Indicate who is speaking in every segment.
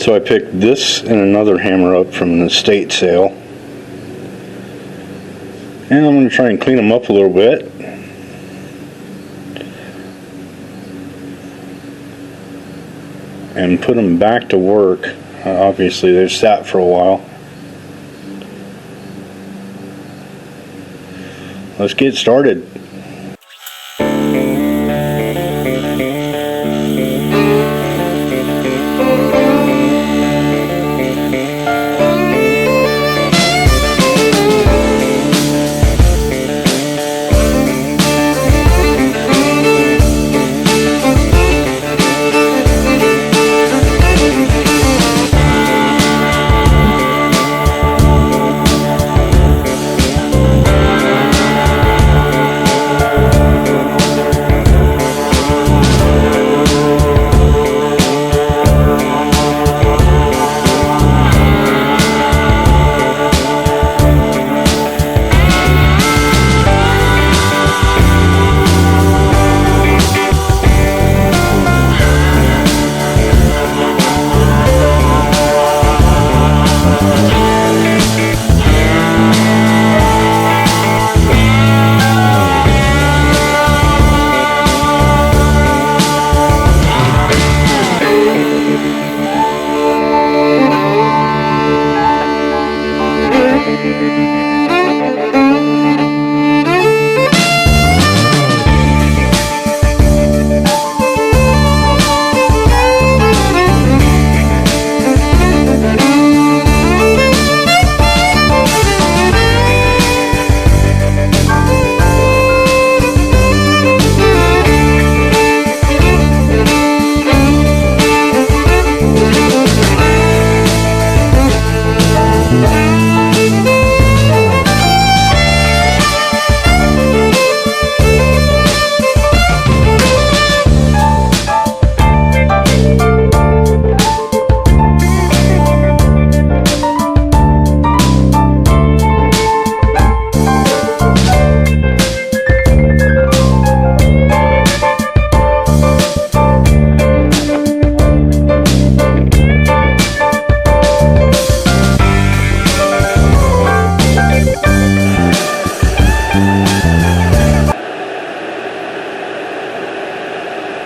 Speaker 1: So I picked this and another hammer up from an estate sale, and I'm going to try and clean them up a little bit. And put them back to work. Obviously they've sat for a while. Let's get started.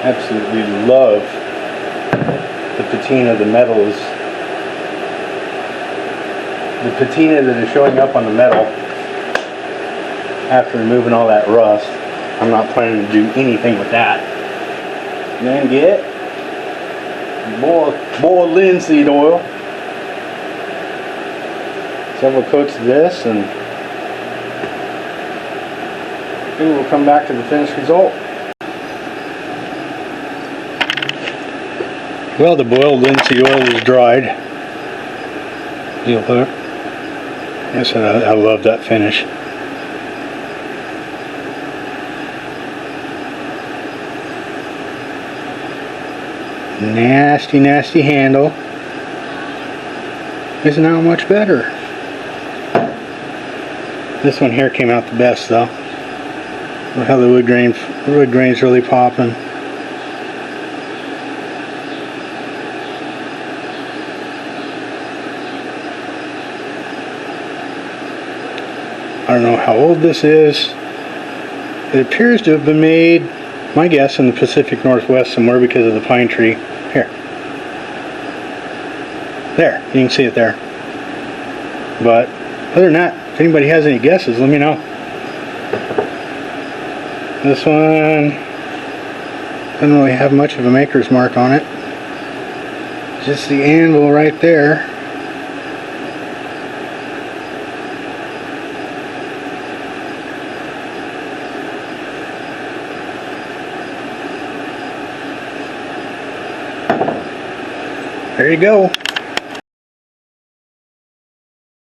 Speaker 1: Absolutely love the patina. The metal is the patina that is showing up on the metal after removing all that rust. I'm not planning to do anything with that. And then get boiled linseed oil, several coats of this, and then we'll come back to the finished result. Well, the boiled linseed oil is dried. Yes, I love that finish. Nasty, nasty handle. Isn't that much better? This one here came out the best, though. Look how the wood grain's really popping. I don't know how old this is. It appears to have been made, my guess, in the Pacific Northwest somewhere because of the pine tree. Here. There, you can see it there. But other than that, if anybody has any guesses, let me know. This one doesn't really have much of a maker's mark on it. Just the anvil right there. There you go.